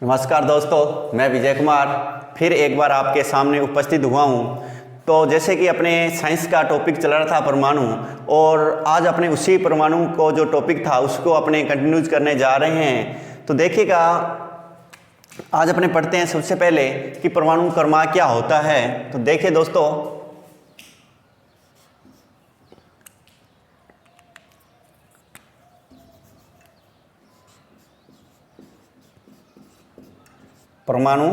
नमस्कार दोस्तों, मैं विजय कुमार फिर एक बार आपके सामने उपस्थित हुआ हूँ। तो जैसे कि अपने साइंस का टॉपिक चल रहा था परमाणु, और आज अपने उसी परमाणु को जो टॉपिक था उसको अपने कंटिन्यूज करने जा रहे हैं। तो देखिएगा, आज अपने पढ़ते हैं सबसे पहले कि परमाणु क्रमांक क्या होता है। तो देखिए दोस्तों, परमाणु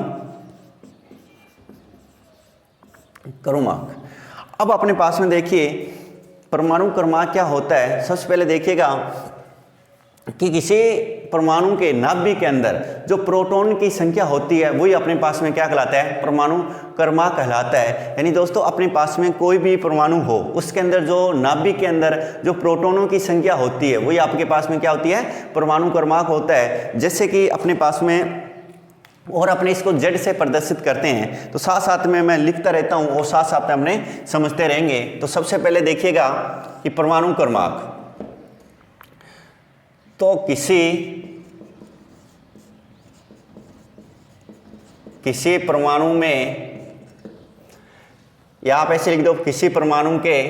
क्रमांक। अब अपने पास में देखिए परमाणु क्रमांक क्या होता है। सबसे पहले देखिएगा कि किसी परमाणु के नाभिक के अंदर जो प्रोटॉन की संख्या होती है वही अपने पास में क्या कहलाता है, परमाणु क्रमांक कहलाता है। यानी दोस्तों, अपने पास में कोई भी परमाणु हो उसके अंदर जो नाभिक के अंदर जो प्रोटॉनों की संख्या होती है वही आपके पास में क्या होती है, परमाणु क्रमांक होता है। जैसे कि अपने पास में, और अपने इसको जेड से प्रदर्शित करते हैं, तो साथ साथ में मैं लिखता रहता हूं और साथ साथ में अपने समझते रहेंगे। तो सबसे पहले देखिएगा कि परमाणु क्रमांक, तो किसी परमाणु में, या आप ऐसे लिख दो, किसी परमाणु के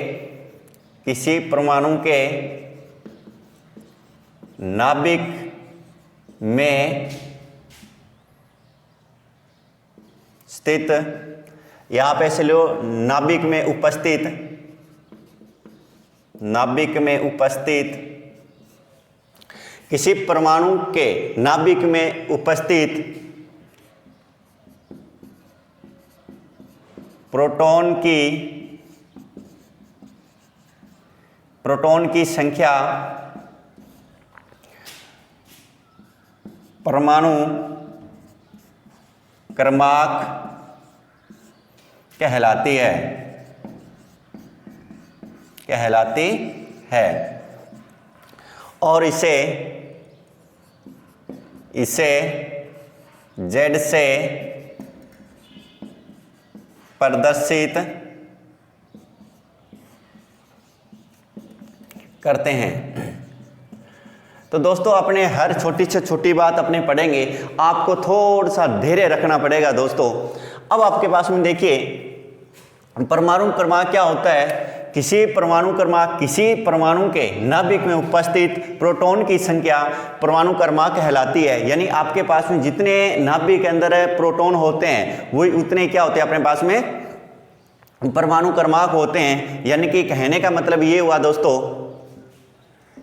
नाभिक में स्थित, या आप ऐसे लो, नाभिक में उपस्थित किसी परमाणु के नाभिक में उपस्थित प्रोटॉन की संख्या परमाणु क्रमांक कहलाती है। और इसे जेड से प्रदर्शित करते हैं। तो दोस्तों, अपने हर छोटी से छोटी बात अपने पढ़ेंगे, आपको थोड़ा सा धैर्य रखना पड़ेगा दोस्तों। अब आपके पास में देखिए परमाणु क्रमांक क्या होता है। किसी परमाणु के नाभिक में उपस्थित प्रोटॉन की संख्या परमाणु क्रमांक कहलाती है। यानी आपके पास में जितने नाभिक के अंदर प्रोटॉन होते हैं वही उतने क्या होते हैं, अपने पास में परमाणु क्रमांक होते हैं। यानी कि कहने का मतलब ये हुआ दोस्तों,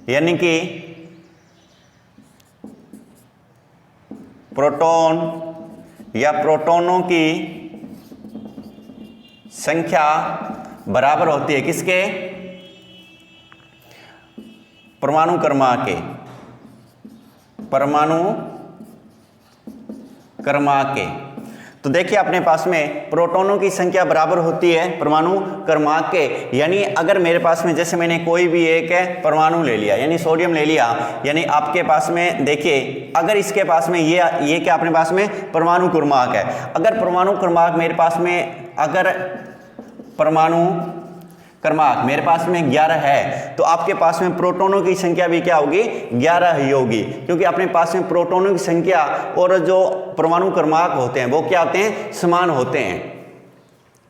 यानी कि प्रोटॉन या प्रोटॉनों की संख्या बराबर होती है किसके, परमाणु क्रमांक के। तो देखिए अपने पास में प्रोटॉनों की संख्या बराबर होती है परमाणु क्रमांक के। यानी अगर मेरे पास में, जैसे मैंने कोई भी एक परमाणु ले लिया, यानी सोडियम ले लिया, यानी आपके पास में देखिए, अगर इसके पास में ये क्या अपने पास में परमाणु क्रमांक है। अगर परमाणु क्रमांक मेरे पास में, अगर परमाणु क्रमांक मेरे पास में 11 है, तो आपके पास में प्रोटॉनों की संख्या भी क्या होगी, 11 ही होगी। क्योंकि अपने पास में प्रोटॉनों की संख्या और जो परमाणु क्रमांक होते हैं वो क्या होते हैं, समान होते हैं।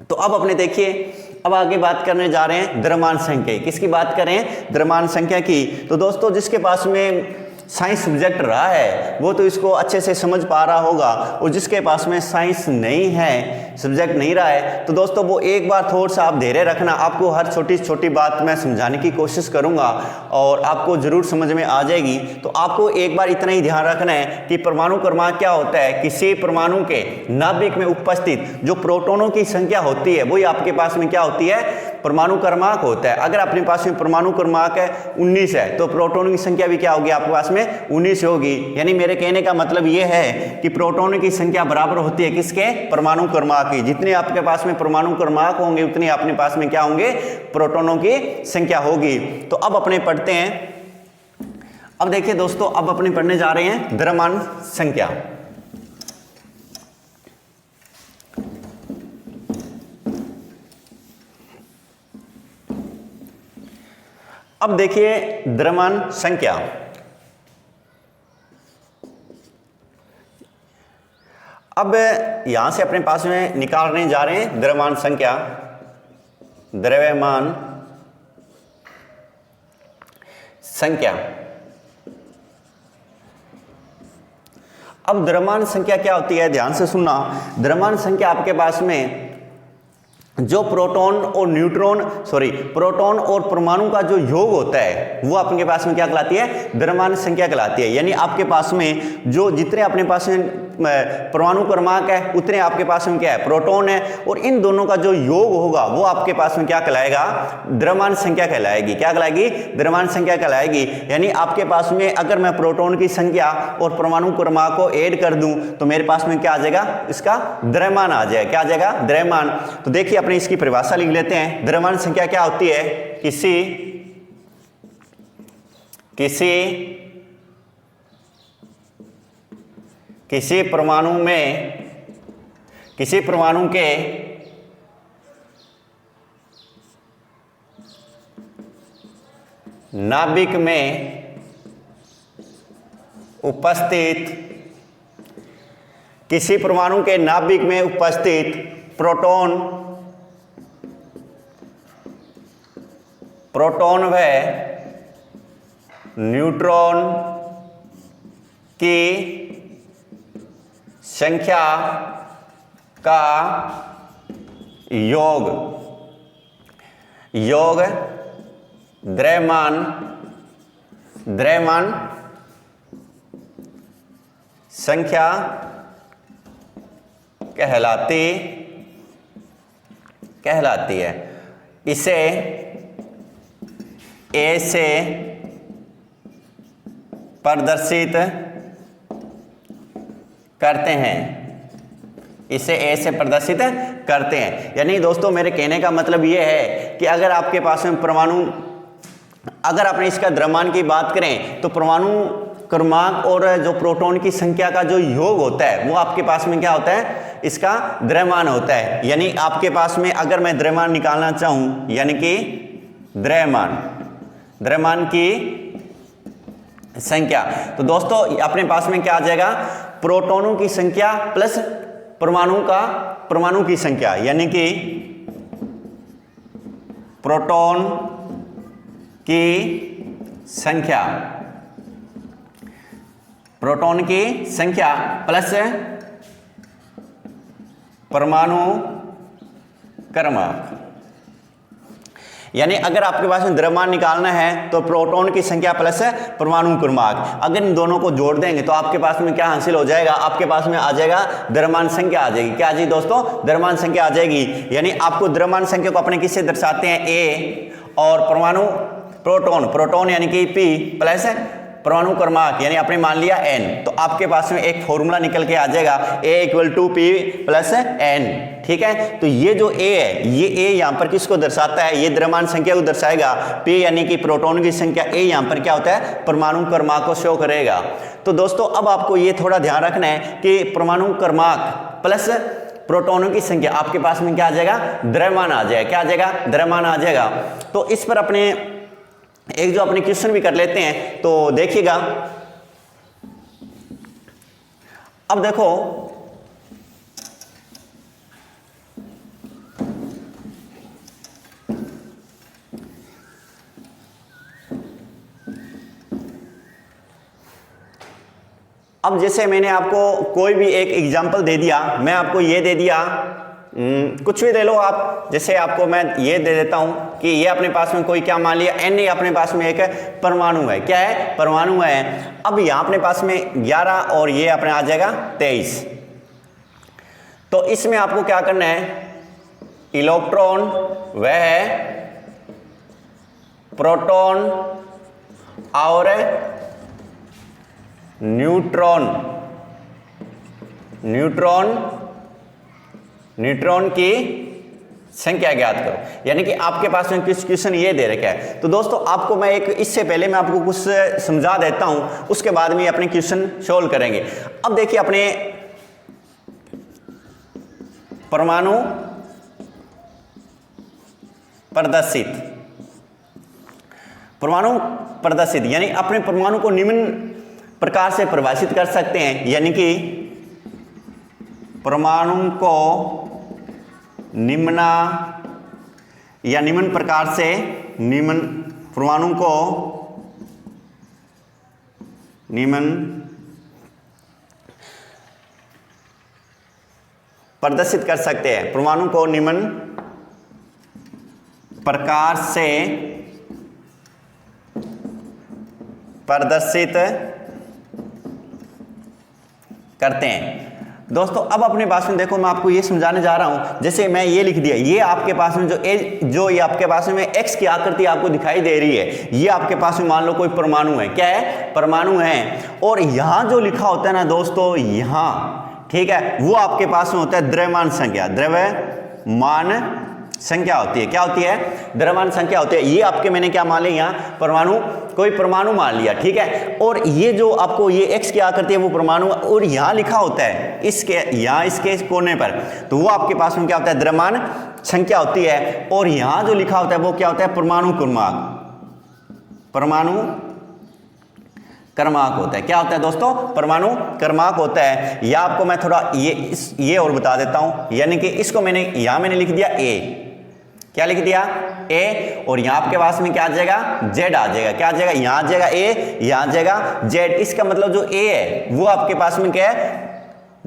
तो अब अपने देखिए, अब आगे बात करने जा रहे हैं द्रव्यमान संख्या। किसकी बात करें, द्रव्यमान संख्या की। तो दोस्तों, जिसके पास में साइंस सब्जेक्ट रहा है वो तो इसको अच्छे से समझ पा रहा होगा, और जिसके पास में साइंस नहीं है, सब्जेक्ट नहीं रहा है, तो दोस्तों वो एक बार थोड़ा सा आप धैर्य रखना। आपको हर छोटी छोटी बात मैं समझाने की कोशिश करूंगा और आपको जरूर समझ में आ जाएगी। तो आपको एक बार इतना ही ध्यान रखना है कि परमाणु क्रमांक क्या होता है। किसी परमाणु के नाभिक में उपस्थित जो प्रोटॉनों की संख्या होती है वही आपके पास में क्या होती है, परमाणु क्रमांक होता है। अगर अपने पास में परमाणु क्रमांक है 19 है, तो प्रोटॉन की संख्या भी क्या होगी, आपके पास में 19 होगी। यानी मेरे कहने का मतलब यह है कि प्रोटॉन की संख्या बराबर होती है किसके, परमाणु क्रमांक की। जितने आपके पास में परमाणु क्रमांक होंगे उतने अपने पास में क्या होंगे, प्रोटॉनों की संख्या होगी। तो अब अपने पढ़ते हैं। अब देखिए दोस्तों, अब अपने पढ़ने जा रहे हैं द्रव्यमान संख्या। अब देखिए द्रव्यमान संख्या, अब यहां से अपने पास में निकालने जा रहे हैं द्रव्यमान संख्या, द्रव्यमान संख्या। अब द्रव्यमान संख्या क्या होती है, ध्यान से सुनना। द्रव्यमान संख्या आपके पास में जो प्रोटॉन और परमाणु का जो योग होता है वो आपके पास में क्या कहलाती है, द्रव्यमान संख्या कहलाती है। यानी आपके पास में जो जितने अपने पास में परमाणु क्रमांक है उतने आपके पास में क्या है, प्रोटॉन है, और इन दोनों का जो योग होगा वो आपके पास में क्या कहलाएगा, द्रव्यमान संख्या कहलाएगी। क्या कहलाएगी, द्रव्यमान संख्या कहलाएगी। यानी आपके पास में अगर मैं प्रोटॉन की संख्या और परमाणु क्रमांक को ऐड कर दूं तो मेरे पास में क्या आ जाएगा, इसका द्रव्यमान आ जाएगा। क्या आ जाएगा, द्रव्यमान। तो देखिए अपने इसकी परिभाषा लिख लेते हैं। द्रव्यमान संख्या क्या होती है, किसी परमाणु में, किसी परमाणु के नाभिक में उपस्थित, किसी परमाणु के नाभिक में उपस्थित प्रोटॉन व न्यूट्रॉन की संख्या का योग द्रव्यमान संख्या कहलाती है। इसे ए से प्रदर्शित करते हैं, इसे ए से प्रदर्शित करते हैं। यानी दोस्तों मेरे कहने का मतलब यह है कि अगर आपके पास में परमाणु, अगर आपने इसका द्रव्यमान की बात करें तो परमाणु क्रमांक और जो प्रोटॉन की संख्या का जो योग होता है वो आपके पास में क्या होता है, इसका द्रव्यमान होता है। यानी आपके पास में अगर मैं द्रव्यमान निकालना चाहूं, यानी कि द्रव्यमान की संख्या, तो दोस्तों अपने पास में क्या आ जाएगा, प्रोटॉनों की संख्या प्लस परमाणु की संख्या, यानी कि प्रोटॉन की संख्या प्लस परमाणु क्रमांक। यानी अगर आपके पास में द्रव्यमान निकालना है तो प्रोटॉन की संख्या प्लस परमाणु क्रमांक, अगर इन दोनों को जोड़ देंगे तो आपके पास में क्या हासिल हो जाएगा, आपके पास में आ जाएगा द्रव्यमान संख्या आ जाएगी। क्या आ जाएगी दोस्तों, द्रव्यमान संख्या आ जाएगी। यानी आपको द्रव्यमान संख्या को अपने किससे दर्शाते हैं, ए, और परमाणु प्रोटॉन यानी कि पी प्लस परमाणु क्रमांक यानी आपने मान लिया n, तो आपके पास में एक फॉर्मूला निकल के आ जाएगा A = P + n। ठीक है, तो ये जो A है, ये A यहाँ पर किसको दर्शाता है, ये द्रव्यमान संख्या को दर्शाएगा। P यानी कि प्रोटॉन की संख्या, A यहाँ पर क्या होता है, परमाणु क्रमांक को शो करेगा। तो दोस्तों अब आपको ये थोड़ा ध्यान रखना है कि परमाणु क्रमांक प्लस प्रोटॉनों की संख्या आपके पास में क्या आ जाएगा, द्रव्यमान आ जाएगा। क्या आ जाएगा, द्रव्यमान आ जाएगा। तो इस पर अपने एक जो अपने क्वेश्चन भी कर लेते हैं, तो देखिएगा। अब देखो अब जैसे मैंने आपको कोई भी एक एग्जांपल दे दिया, मैं आपको ये दे दिया, कुछ भी दे लो आप, जैसे आपको मैं ये दे देता हूं कि ये अपने पास में कोई क्या मान लिया n, अपने पास में एक परमाणु है। क्या है, परमाणु है। अब यहां अपने पास में 11 और ये अपने आ जाएगा 23। तो इसमें आपको क्या करना है, इलेक्ट्रॉन वह प्रोटॉन और न्यूट्रॉन की संख्या ज्ञात करो। यानी कि आपके पास में कुछ क्वेश्चन ये दे रखा है। तो दोस्तों आपको मैं एक, इससे पहले मैं आपको कुछ समझा देता हूं, उसके बाद में अपने क्वेश्चन सोल्व करेंगे। अब देखिए अपने परमाणु प्रदर्शित यानी अपने परमाणु को निम्न प्रकार से परिभाषित कर सकते हैं। यानी कि परमाणु को निम्न या निम्न प्रकार से परमाणु को निम्न प्रदर्शित कर सकते हैं। परमाणु को निम्न प्रकार से प्रदर्शित करते हैं। दोस्तों अब अपने पास में देखो, मैं आपको ये समझाने जा रहा हूं। जैसे मैं ये लिख दिया, ये आपके पास में जो ये आपके पास में एक्स की आकृति आपको दिखाई दे रही है, ये आपके पास में मान लो कोई परमाणु है। क्या है? परमाणु है। और यहां जो लिखा होता है ना दोस्तों, यहां, ठीक है, वो आपके पास में होता है द्रव्यमान संख्या। द्रव्यमान संख्या होती है। क्या होती है? द्रव्यमान संख्या होती है। ये आपके मैंने क्या मान लिया? यहाँ परमाणु, कोई परमाणु मान लिया, ठीक है। और ये जो आपको ये एक्स की आकृति है वो परमाणु, और यहाँ लिखा होता है इसके यहाँ इसके कोने पर, तो वो आपके पास में क्या होता है? द्रव्यमान संख्या होती है। और यहाँ जो लिखा होता है वो क्या होता है? परमाणु क्रमांक। परमाणु क्रमांक होता है। क्या होता है दोस्तों? परमाणु क्रमांक होता है। या आपको मैं थोड़ा ये और बता देता हूं, यानी कि इसको मैंने लिख दिया ए। क्या लिख दिया? ए। और यहां आपके पास में क्या आ जाएगा? जेड आ जाएगा। क्या आ जाएगा? यहां आ जाएगा ए, यहां आ जाएगा जेड। इसका मतलब जो ए है वो आपके पास में क्या है?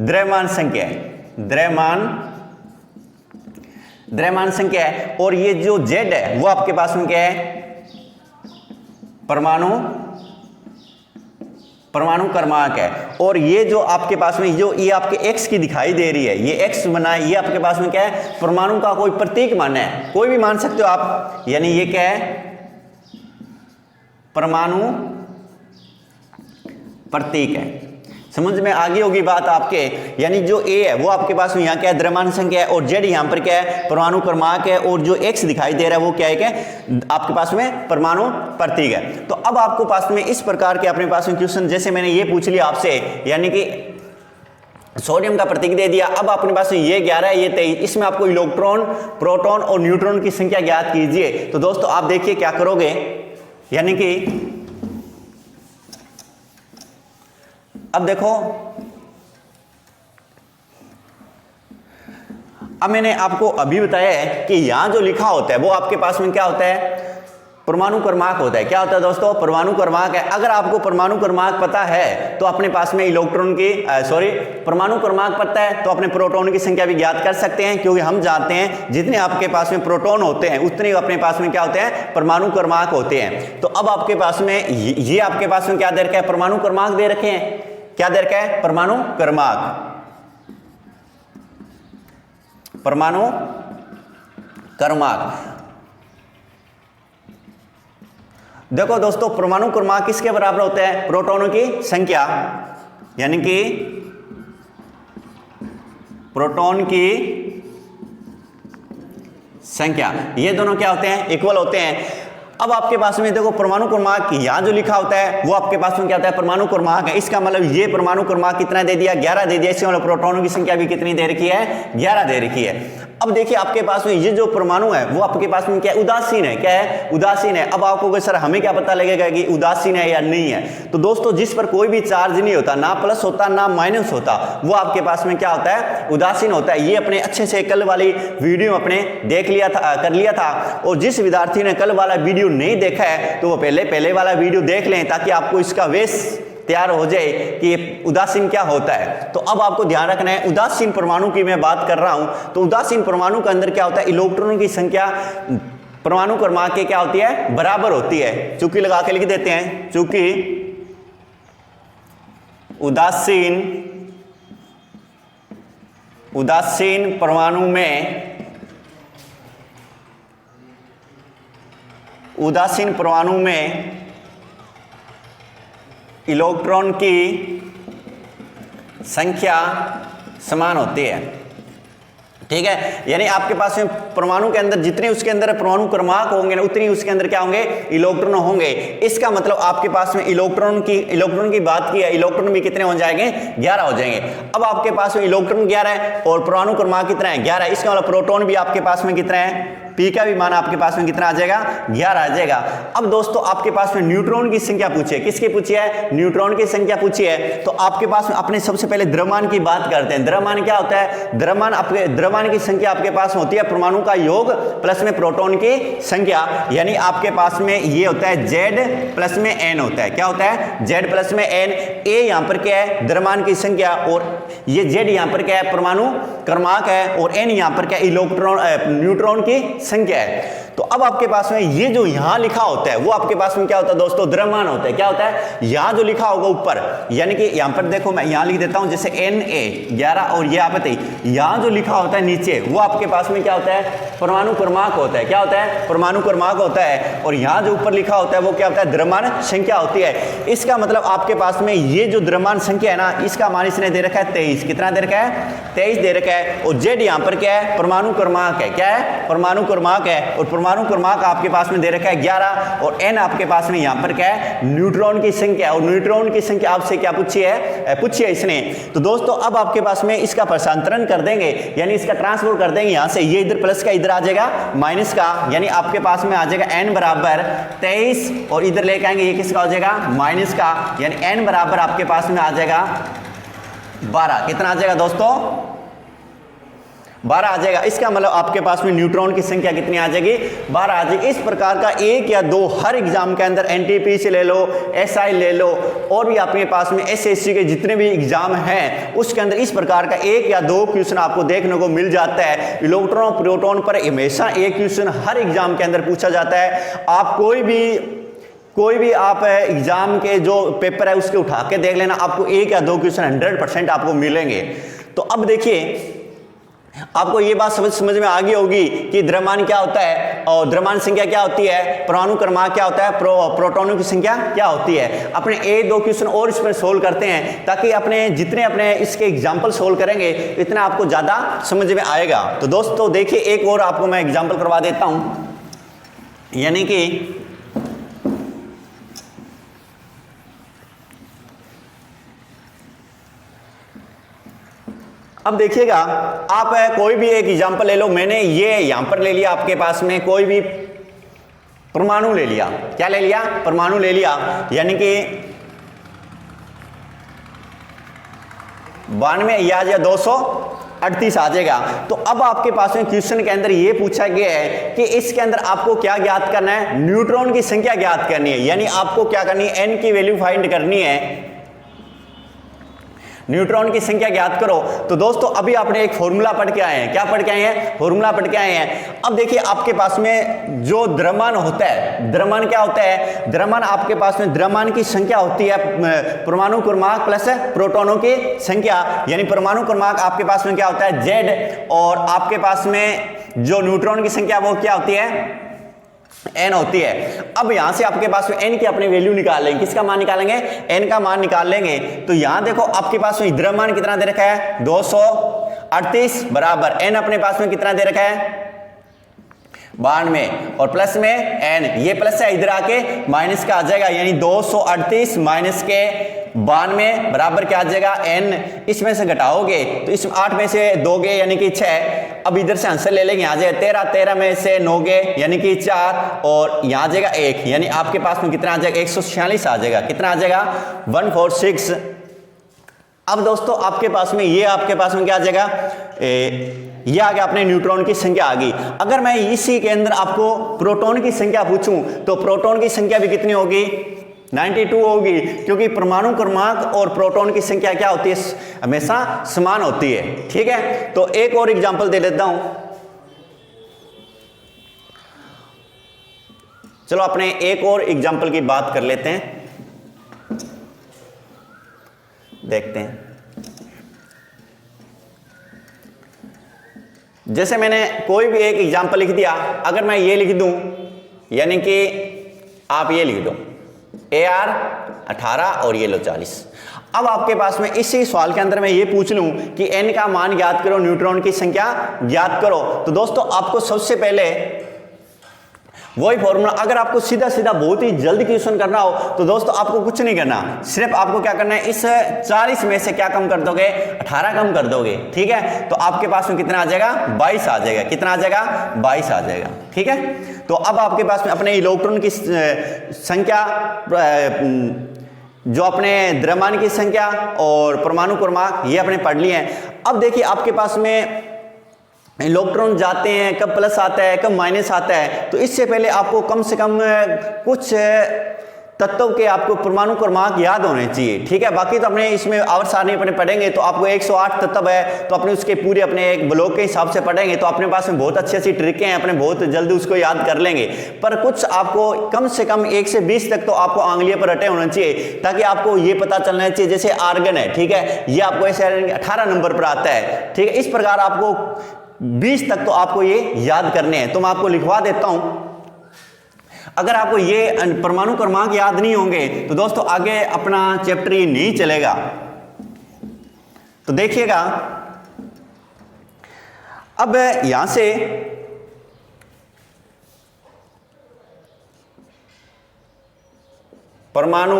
द्रव्यमान संख्या है। द्रव्यमान संख्या है। और ये जो जेड है वो आपके पास में क्या है? परमाणु क्रमांक है। और ये जो आपके पास में जो ये आपके एक्स की दिखाई दे रही है, ये एक्स बना है, ये आपके पास में क्या है? परमाणु का कोई प्रतीक माना है, कोई भी मान सकते हो आप। यानी ये क्या है? परमाणु प्रतीक है। समझ में आ गई होगी बात आपके। यानी जो ए है वो आपके पास में यहाँ क्या है? द्रव्यमान संख्या है। और जेड यहाँ पर क्या है? परमाणु क्रमांक है। और जो एक्स दिखाई दे रहा है वो क्या है? क्या आपके पास में? परमाणु प्रतीक है। तो अब आपको पास में इस प्रकार के अपने पास में क्वेश्चन, जैसे मैंने ये पूछ लिया आपसे, यानी कि सोडियम का प्रतीक दे दिया। अब अपने पास में ये 11 है, ये 23, इसमें आपको इलेक्ट्रॉन, प्रोटॉन और न्यूट्रॉन की संख्या ज्ञात कीजिए। तो दोस्तों आप देखिए क्या करोगे, यानी कि अब देखो, अब मैंने आपको अभी बताया है कि यहां जो लिखा होता है वो आपके पास में क्या होता है? परमाणु क्रमांक होता है। क्या होता है दोस्तों? परमाणु क्रमांक है। अगर आपको परमाणु क्रमांक पता है तो अपने पास में इलेक्ट्रॉन की परमाणु क्रमांक पता है तो अपने प्रोटॉन की संख्या भी ज्ञात कर सकते हैं, क्योंकि हम जानते हैं जितने आपके पास में प्रोटॉन होते हैं उतने अपने पास में क्या होते हैं? परमाणु क्रमांक होते हैं। तो अब आपके पास में ये आपके पास में क्या दे रखा है? परमाणु क्रमांक दे रखे हैं। क्या दे रखा है? परमाणु क्रमांक। परमाणु क्रमांक। देखो दोस्तों, परमाणु क्रमांक किसके बराबर होता है? प्रोटॉनों की संख्या, यानी कि प्रोटॉन की संख्या, ये दोनों क्या होते हैं? इक्वल होते हैं। अब आपके पास में देखो परमाणु क्रमांक, यहां जो लिखा होता है वो आपके पास में क्या होता है? परमाणु क्रमांक है। इसका मतलब ये परमाणु क्रमांक कितना दे दिया? 11 दे दिया। इसका मतलब प्रोटॉनों की संख्या भी कितनी दे रखी है? 11 दे रखी है। अब देखिए आपके पास में ये जो परमाणु है वो आपके पास में क्या है? उदासीन है। क्या है? उदासीन है। अब आपको सर हमें क्या पता लगेगा कि उदासीन है या नहीं है? तो दोस्तों जिस पर कोई भी चार्ज नहीं होता, ना प्लस होता ना माइनस होता, वो आपके पास में क्या होता है? उदासीन होता है। ये अपने अच्छे से कल वाली वीडियो अपने देख लिया था, कर लिया था। और जिस विद्यार्थी ने कल वाला वीडियो नहीं देखा है तो वो पहले वाला वीडियो देख लें, ताकि आपको इसका बेस तैयार हो जाए कि उदासीन क्या होता है। तो अब आपको ध्यान रखना है, उदासीन परमाणु की मैं बात कर रहा हूं। तो उदासीन परमाणु के अंदर क्या होता है? इलेक्ट्रॉनों की संख्या परमाणु क्रमांक के क्या होती है? बराबर होती है। चूंकि लगा के लिख देते हैं, चूंकि उदासीन परमाणु में इलेक्ट्रॉन की संख्या समान होती है। ठीक है, यानी आपके पास में परमाणु के अंदर जितने उसके अंदर परमाणु क्रमांक होंगे ना, उतनी उसके अंदर क्या होंगे? इलेक्ट्रॉन होंगे। इसका मतलब आपके पास में इलेक्ट्रॉन की बात की है, इलेक्ट्रॉन भी कितने हो जाएंगे? 11 हो जाएंगे। अब आपके पास में इलेक्ट्रॉन 11 है और परमाणु क्रमांक कितना है? 11। इसका मतलब प्रोटॉन भी आपके पास में कितना है? पी का भी मान आपके पास में कितना आ जाएगा 11 आ जाएगा। अब दोस्तों आपके पास में न्यूट्रॉन की संख्या पूछी है, किसकी पूछी है, न्यूट्रॉन की संख्या पूछी है। तो आपके पास में अपने सबसे पहले द्रव्यमान की बात करते हैं। द्रव्यमान क्या होता है, द्रव्यमान की संख्या आपके पास होती है परमाणु का योग प्लस में प्रोटॉन की संख्या, यानी आपके पास में ये होता है Z प्लस में N होता है। क्या होता है, Z प्लस में N। A यहां पर क्या है, द्रव्यमान की संख्या, और ये Z यहां पर क्या है, परमाणु क्रमांक है, और N यहां पर क्या है, न्यूट्रॉन की संख्या है। तो अब आपके पास में ये जो यहां लिखा होता है वो आपके पास में क्या होता है दोस्तों, द्रव्यमान होता है। क्या होता है, यहां जो लिखा होगा ऊपर, यानी कि यहां पर देखो मैं यहां लिख देता हूं जैसे Na 11, और ये आप यहां जो लिखा होता है नीचे वो आपके पास में क्या होता है, परमाणु क्रमांक होता है। क्या होता है, परमाणु क्रमांक होता है। और यहां जो ऊपर लिखा होता है वो क्या होता है, द्रव्यमान संख्या होती है। इसका मतलब आपके पास में ये जो द्रव्यमान संख्या है ना, इसका मान इसने दे रखा है 23। कितना दे रखा है, 23 दे रखा है। और Z यहां पर क्या है, परमाणु क्रमांक है। क्या है, परमाणु क्रमांक है। और परमाणु क्रमांक आपके पास में दे रखा है 11, और N आपके पास में यहां पर क्या है, न्यूट्रॉन की संख्या। और न्यूट्रॉन की संख्या आपसे क्या पूछी है इसने। तो दोस्तों अब आपके पास में इसका भाषांतरण कर देंगे, यानी इसका ट्रांसफर कर देंगे यहां से, ये इधर प्लस का इधर आ जाएगा माइनस का, यानी आपके पास में आ जाएगा N बराबर 23, और इधर लेके आएंगे ये किसका हो जाएगा, माइनस का, यानी N बराबर आपके पास में आ जाएगा 12। कितना आ जाएगा दोस्तों, 12 आ जाएगा। इसका मतलब आपके पास में न्यूट्रॉन की संख्या कितनी आ जाएगी, 12 आ जाएगी। इस प्रकार का एक या दो हर एग्जाम के अंदर NTP से ले लो, SI ले लो, और भी आपके पास में SSC के जितने भी एग्जाम हैं उसके अंदर इस प्रकार का एक या दो क्वेश्चन आपको देखने को मिल जाता है। इलेक्ट्रॉन प्रोटॉन पर हमेशा एक क्वेश्चन हर एग्जाम के अंदर पूछा जाता है। आप कोई भी आप एग्जाम के जो पेपर है उसके उठा के देख लेना, आपको एक या दो क्वेश्चन 100% आपको मिलेंगे। तो अब देखिए आपको ये बात समझ में आ गई होगी कि द्रव्यमान क्या होता है और द्रव्यमान संख्या क्या होती है, परमाणु क्रमांक क्या होता है, प्रोटॉनों की संख्या क्या होती है। अपने एक दो क्वेश्चन और इस पर सोल्व करते हैं, ताकि अपने जितने अपने इसके एग्जाम्पल सोल्व करेंगे इतना आपको ज्यादा समझ में आएगा। तो दोस्तों देखिए एक और आपको मैं एग्जाम्पल करवा देता हूं, यानी कि अब देखिएगा आप कोई भी एक एग्जांपल ले लो। मैंने ये यहां पर ले लिया, आपके पास में कोई भी परमाणु ले लिया। क्या ले लिया, परमाणु ले लिया, यानी कि 92 या 238 आ जाएगा। तो अब आपके पास में क्वेश्चन के अंदर ये पूछा गया है कि इसके अंदर आपको क्या ज्ञात करना है, न्यूट्रॉन की संख्या ज्ञात करनी है। यानी आपको क्या करनी है, N की वैल्यू फाइंड करनी है, न्यूट्रॉन की संख्या ज्ञात करो। तो दोस्तों अभी आपने एक फॉर्मूला पढ़ के आए हैं। क्या पढ़ के आए हैं, फॉर्मूला पढ़ के आए हैं। अब देखिए आपके पास में जो द्रव्यमान होता है, द्रव्यमान क्या होता है, द्रव्यमान आपके पास में द्रव्यमान की संख्या होती है परमाणु क्रमांक प्लस प्रोटॉनों की संख्या, यानी परमाणु क्रमांक आपके पास में क्या होता है Z, और आपके पास में जो न्यूट्रॉन की संख्या वो क्या होती है, N होती है। अब यहां से आपके पास में N की अपनी वैल्यू निकाल लेंगे। किसका मान निकालेंगे, N का मान निकाल लेंगे। तो यहां देखो आपके पास में द्रव्यमान कितना दे रखा है, 238 बराबर N अपने पास में कितना दे रखा है, 92, और प्लस में N, ये प्लस है इधर आके माइनस का आ जाएगा, यानी 238 माइनस के 92 बराबर क्या आ जाएगा N। इसमें से घटाओगे तो इस 8 में से दोगे यानी कि 6। अब इधर से आंसर ले लेंगे, आ जाएगा 13, 13 में से 9 यानी कि 4, और यहाँ आ जाएगा 1, यानी आपके पास में कितना आ जाएगा, 146 आ जाएगा। कितना आ जाएगा, 146। अब दोस्तों आपके पास में ये आपके पास में क्या आ जाएगा, ये आ गया अपने न्यूट्रॉन की संख्या आ गई। अगर मैं इसी के अंदर आपको प्रोटॉन की संख्या पूछूं तो प्रोटॉन की संख्या भी कितनी होगी, 92 होगी, क्योंकि परमाणु क्रमांक और प्रोटॉन की संख्या क्या होती है, हमेशा समान होती है। ठीक है, तो एक और एग्जांपल दे देता हूं। चलो अपने एक और एग्जांपल की बात कर लेते हैं, देखते हैं। जैसे मैंने कोई भी एक एग्जांपल लिख दिया, अगर मैं ये लिख दूं, यानी कि आप ये लिख दो AR 18 और ये लो 40। अब आपके पास में इसी सवाल के अंदर मैं ये पूछ लूं कि N का मान ज्ञात करो, न्यूट्रॉन की संख्या ज्ञात करो। तो दोस्तों आपको सबसे पहले वही फॉर्मूला। अगर आपको सीधा सीधा बहुत ही जल्दी क्वेश्चन करना हो तो दोस्तों आपको कुछ नहीं करना, सिर्फ आपको क्या करना है, इस 40 में से क्या कम कर दोगे, 18 कम कर दोगे, ठीक है। तो आपके पास में कितना आ जाएगा, 22 आ जाएगा। कितना आ जाएगा, 22 आ जाएगा, ठीक है। तो अब आपके पास में अपने इलेक्ट्रॉन की संख्या, जो अपने द्रव्यमान की संख्या और परमाणु क्रमांक, ये अपने पढ़ लिए हैं। अब देखिए आपके पास में इलेक्ट्रॉन जाते हैं, कब प्लस आता है, कब माइनस आता है। तो इससे पहले आपको कम से कम कुछ तत्वों के आपको परमाणु क्रमांक याद होने चाहिए, ठीक है। बाकी तो अपने इसमें आवर्त सारणी अपने पढ़ेंगे तो आपको 108 तत्व है, तो अपने उसके पूरे अपने एक ब्लॉक के हिसाब से पढ़ेंगे तो अपने पास में बहुत अच्छी अच्छी ट्रिकें हैं, अपने बहुत जल्दी उसको याद कर लेंगे। पर कुछ आपको कम से कम 1 से 20 तक तो आपको आंगलियों पर रटे होना चाहिए, ताकि आपको ये पता चलना चाहिए। जैसे आर्गन है, ठीक है, ये आपको ऐसे 18 नंबर पर आता है, ठीक है। इस प्रकार आपको 20 तक तो आपको ये याद करने हैं। तो मैं आपको लिखवा देता हूं। अगर आपको ये परमाणु क्रमांक याद नहीं होंगे तो दोस्तों आगे अपना चैप्टर ये नहीं चलेगा। तो देखिएगा, अब यहां से परमाणु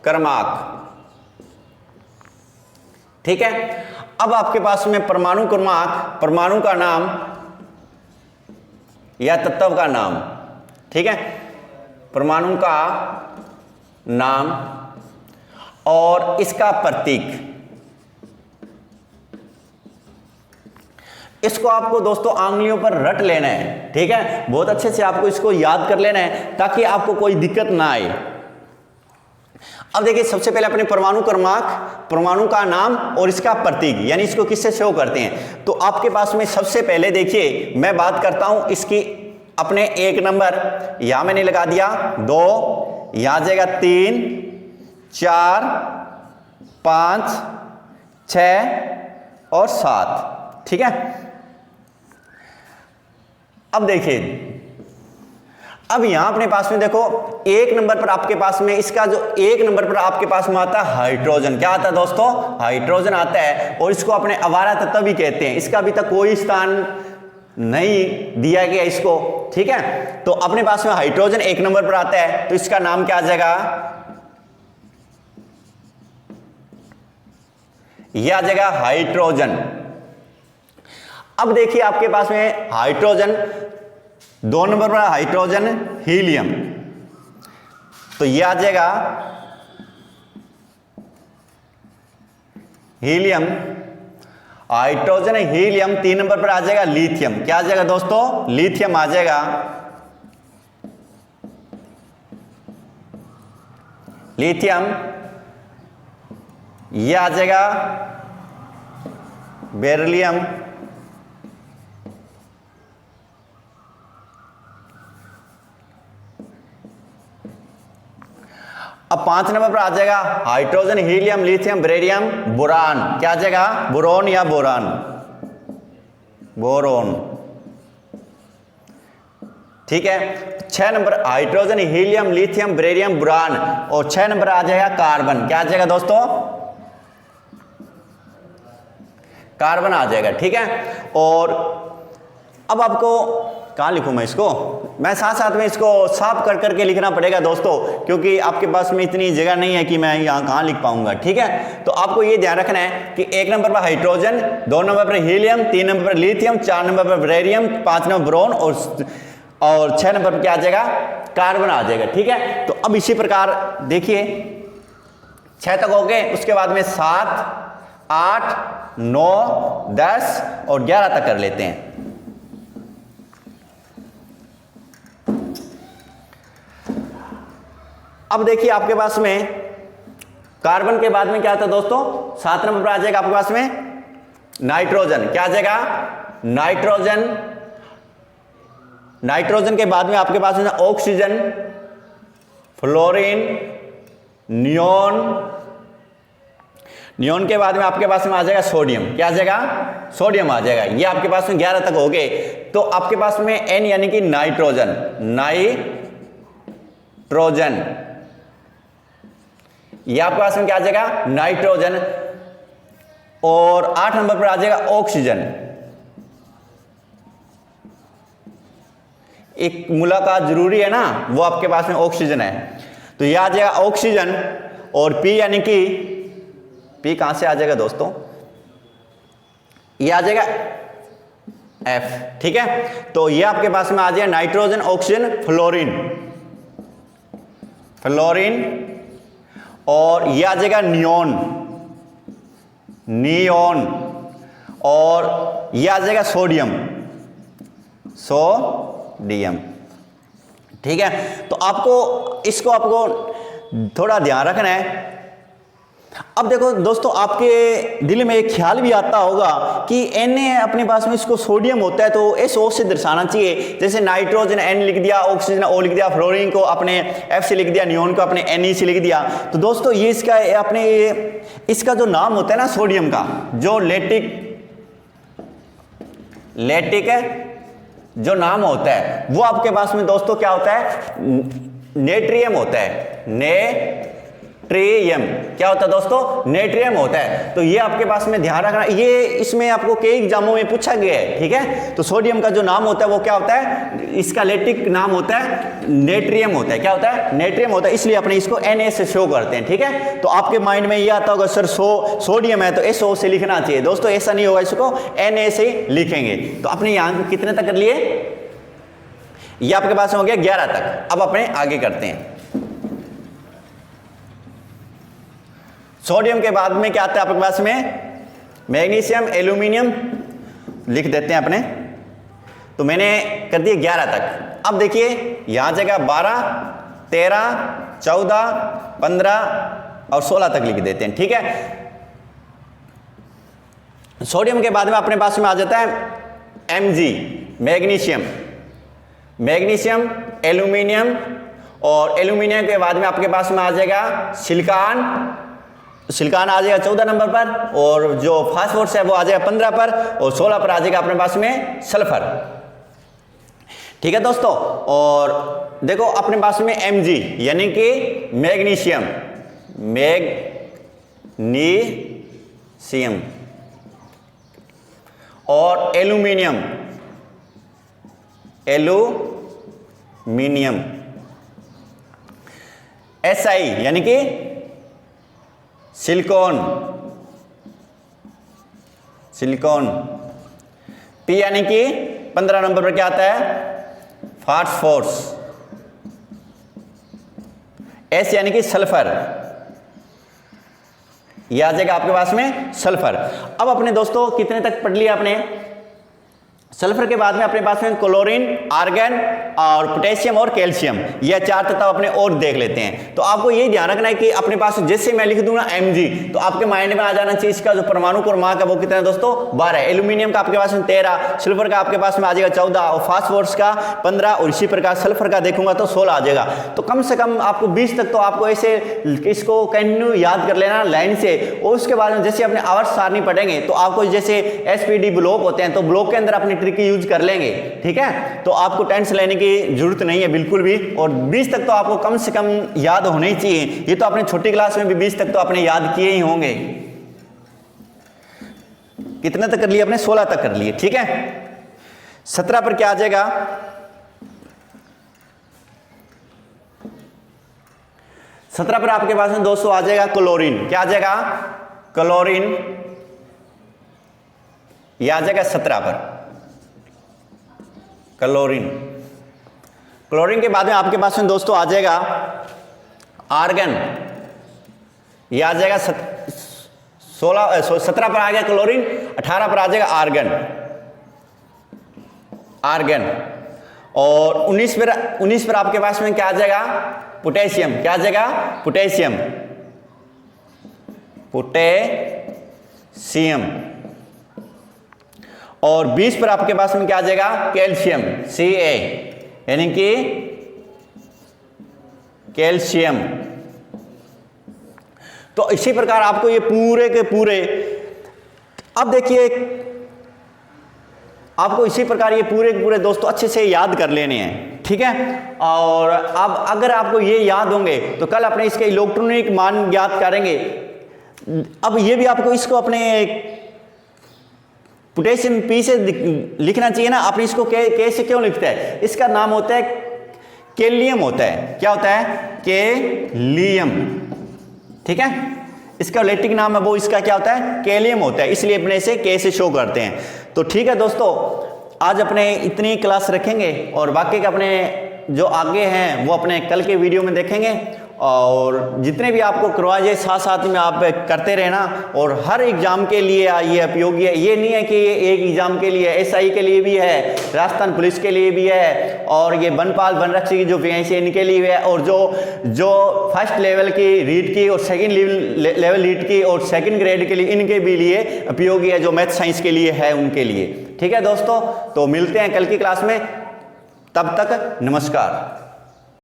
क्रमांक, ठीक है। अब आपके पास में परमाणु क्रमांक, परमाणु का नाम या तत्व का नाम, ठीक है, परमाणु का नाम और इसका प्रतीक, इसको आपको दोस्तों आंगलियों पर रट लेना है, ठीक है। बहुत अच्छे से आपको इसको याद कर लेना है ताकि आपको कोई दिक्कत ना आए। अब देखिए सबसे पहले अपने परमाणु क्रमांक, परमाणु का नाम और इसका प्रतीक, यानी इसको किससे शो करते हैं। तो आपके पास में सबसे पहले देखिए मैं बात करता हूं इसकी अपने 1 नंबर, यहां मैंने लगा दिया 2, यहां आ जाएगा 3, 4, 5, 6 और 7, ठीक है। अब देखिए, अब यहां अपने पास में देखो 1 नंबर पर आपके पास में, इसका जो 1 नंबर पर आपके पास में आता है हाइड्रोजन। क्या आता है दोस्तों, हाइड्रोजन आता है, और इसको अपने अवारा तत्व भी कहते हैं। इसका अभी तक कोई स्थान नहीं दिया गया इसको, ठीक है। तो अपने पास में हाइड्रोजन 1 नंबर पर आता है, तो इसका नाम क्या आ जाएगा, यह आ जाएगा हाइड्रोजन। अब देखिए आपके पास में हाइड्रोजन 2 नंबर पर हाइड्रोजन हीलियम, तो यह आ जाएगा हीलियम। हाइड्रोजन हीलियम 3 नंबर पर आ जाएगा लिथियम। क्या आ जाएगा दोस्तों, लिथियम आ जाएगा। लिथियम, यह आ जाएगा बेरिलियम। अब 5 नंबर पर आ जाएगा hydrogen helium lithium beryllium boron. क्या आ जाएगा, बोरोन या बोरान, बोरोन, ठीक है। 6 number hydrogen helium lithium beryllium boron, और 6 नंबर आ जाएगा कार्बन। क्या आ जाएगा दोस्तों, कार्बन आ जाएगा, ठीक है। और अब आपको कहाँ लिखूं मैं इसको, मैं साथ साथ में इसको साफ कर करके लिखना पड़ेगा दोस्तों, क्योंकि आपके पास में इतनी जगह नहीं है कि मैं यहाँ कहाँ लिख पाऊंगा, ठीक है। तो आपको ये ध्यान रखना है कि 1 नंबर पर हाइड्रोजन, 2 नंबर पर हीलियम, 3 नंबर पर लिथियम, 4 नंबर पर बेरिलियम, 5 नंबर बोरोन और 6 नंबर पर क्या आ जाएगा, कार्बन आ जाएगा, ठीक है। तो अब इसी प्रकार देखिए 6 तक हो गए, उसके बाद में 7, 8, 9, 10 और 11 तक कर लेते हैं। अब देखिए आपके पास में कार्बन के बाद में क्या आता है दोस्तों, 7 नंबर पर आ जाएगा आपके पास में नाइट्रोजन। क्या आ जाएगा, नाइट्रोजन। नाइट्रोजन के बाद में आपके पास में ऑक्सीजन, फ्लोरीन, नियोन। नियोन के बाद में आपके पास में आ जाएगा सोडियम। क्या आ जाएगा, सोडियम आ जाएगा। ये आपके पास में 11 तक हो गए। तो आपके पास में N यानी कि नाइट्रोजन, नाइट्रोजन, ये आपके पास में क्या आ जाएगा, नाइट्रोजन। और 8 नंबर पर आ जाएगा ऑक्सीजन। एक मुलाकात जरूरी है ना, वो आपके पास में ऑक्सीजन है। तो ये आ जाएगा ऑक्सीजन, और पी यानी कि पी कहां से आ जाएगा दोस्तों, ये आ जाएगा एफ, ठीक है। तो ये आपके पास में आ जाएगा नाइट्रोजन, ऑक्सीजन, फ्लोरीन, फ्लोरीन, और ये आ जाएगा नियोन, नियोन, और ये आ जाएगा सोडियम, सोडियम, ठीक है। तो आपको इसको आपको थोड़ा ध्यान रखना है। अब देखो दोस्तों, आपके दिल में एक ख्याल भी आता होगा कि Na अपने पास में इसको सोडियम होता है तो SO से दर्शाना चाहिए। जैसे नाइट्रोजन N लिख दिया, ऑक्सीजन O लिख दिया, फ्लोरीन को अपने F से लिख दिया, नियोन को अपने Ne से लिख दिया। तो दोस्तों ये इसका अपने इसका जो नाम होता है ना सोडियम का, जो लेटिक है जो नाम होता है, वो आपके पास में दोस्तों क्या होता है, नेट्रियम होता है। नेट्रियम क्या होता है दोस्तों, नेट्रियम होता है। तो ये आपके पास में ध्यान रखना, ये इसमें आपको कई एग्जामों में पूछा गया है, ठीक है। तो सोडियम का जो नाम होता है वो क्या होता है, इसका लेटिक नाम होता है नेट्रियम होता है। क्या होता है, नेट्रियम होता है, इसलिए अपने इसको Na से शो करते हैं, ठीक है। तो आपके माइंड में ये आता होगा सर सोडियम है तो SO से लिखना चाहिए। दोस्तों ऐसा नहीं होगा, इसको Na से लिखेंगे। तो अपने यहाँ कितने तक कर लिए, ये आपके पास हो गया 11 तक। अब अपने आगे करते हैं। सोडियम के बाद में क्या आता है आपके पास में, मैग्नीशियम, एल्यूमिनियम लिख देते हैं अपने। तो मैंने कर दिए 11 तक। अब देखिए यहां जगह 12, 13, 14, 15 और 16 तक लिख देते हैं, ठीक है। सोडियम के बाद में अपने पास में आ जाता है Mg, मैग्नीशियम, मैग्नीशियम, एल्यूमिनियम, और एल्यूमिनियम के बाद में आपके पास में आ जाएगा सिलिकॉन, सिलिकॉन आ जाएगा 14 नंबर पर, और जो फास्फोरस है वो आ जाएगा 15 पर, और 16 पर आ जाएगा अपने पास में सल्फर, ठीक है दोस्तों। और देखो अपने पास में Mg यानी कि मैग्नीशियम, मैग्नीशियम, और एल्यूमिनियम, एल्यूमिनियम, Si यानी कि सिलिकॉन, सिलिकॉन, P यानी कि 15 नंबर पर क्या आता है, फास्फोरस, S यानी कि सल्फर, यह आ जाएगा आपके पास में सल्फर। अब अपने दोस्तों कितने तक पढ़ लिया आपने, सल्फर के बाद में अपने पास में क्लोरीन, आर्गन और पोटेशियम और कैल्शियम, यह 4 तत्व अपने और देख लेते हैं। तो आपको यही ध्यान रखना है कि अपने पास जैसे मैं लिख दूंगा Mg तो आपके माइंड में आ जाना चाहिए इसका जो परमाणु क्रमांक है वो कितना है दोस्तों, 12। एल्यूमिनियम का आपके पास में 13, सिल्वर का आपके पास में आ जाएगा 14, और फास्फोरस का 15, और इसी प्रकार सल्फर का देखूंगा तो 16 आ जाएगा। तो कम से कम आपको 20 तक तो आपको ऐसे इसको कंटिन्यू याद कर लेना लाइन से। और उसके बाद में जैसे अपने आवर्त सारणी पढ़ेंगे तो आपको जैसे SPD ब्लॉक होते हैं तो ब्लॉक के अंदर अपनी ट्रिक यूज कर लेंगे, ठीक है। तो आपको टेंशन लेने की जरूरत नहीं है बिल्कुल भी। और 20 तक तो आपको कम से कम याद होने ही चाहिए। ये तो अपने छोटी क्लास में भी 20 तक तो आपने याद किए ही होंगे। कितने तक कर लिए अपने, 16 तक कर लिए, ठीक है। 17 पर क्या आ जाएगा, 17 पर आपके पास में दोस्तों आ जाएगा क्लोरीन। क्या आ जाएगा, क्लोरीन, यह आ जाएगा 17 पर क्लोरीन। क्लोरीन के बाद में आपके पास में दोस्तों आ जाएगा आर्गन, यह आ जाएगा 17 पर आ गया क्लोरीन, 18 पर आ जाएगा आर्गन, आर्गन। और 19 पर आपके पास में क्या आ जाएगा, पोटेशियम। क्या आ जाएगा, पोटेशियम, पोटेशियम। और 20 पर आपके पास में क्या आ जाएगा, कैल्शियम, Ca यानी कि कैल्शियम। तो इसी प्रकार आपको ये पूरे के पूरे, अब देखिए आपको इसी प्रकार ये पूरे के पूरे दोस्तों अच्छे से याद कर लेने हैं, ठीक है। और अब अगर आपको ये याद होंगे तो कल अपने इसके इलेक्ट्रॉनिक मान ज्ञात करेंगे। अब ये भी आपको इसको अपने पोटेशियम पी से लिखना चाहिए ना, आपने इसको के से क्यों लिखते हैं? इसका नाम होता है केलियम होता है। क्या होता है? केलियम। ठीक है, इसका लैटिन नाम है वो, इसका क्या होता है? केलियम होता है, इसलिए अपने इसे के से शो करते हैं। तो ठीक है दोस्तों, आज अपने इतनी क्लास रखेंगे और बाकी के अपने जो आगे हैं वो अपने कल के वीडियो में देखेंगे। और जितने भी आपको करवाए साथ साथ में आप करते रहना, और हर एग्जाम के लिए ये उपयोगी है। ये नहीं है कि ये एक एग्जाम के लिए, एसआई के लिए भी है, राजस्थान पुलिस के लिए भी है, और ये वनपाल वनरक्षक की जो वैकेंसी इनके लिए है, और जो फर्स्ट लेवल की रीड की और सेकंड लेवल रीड की और सेकंड ग्रेड के लिए, इनके भी लिए उपयोगी है, जो मैथ साइंस के लिए है उनके लिए। ठीक है दोस्तों, तो मिलते हैं कल की क्लास में, तब तक नमस्कार।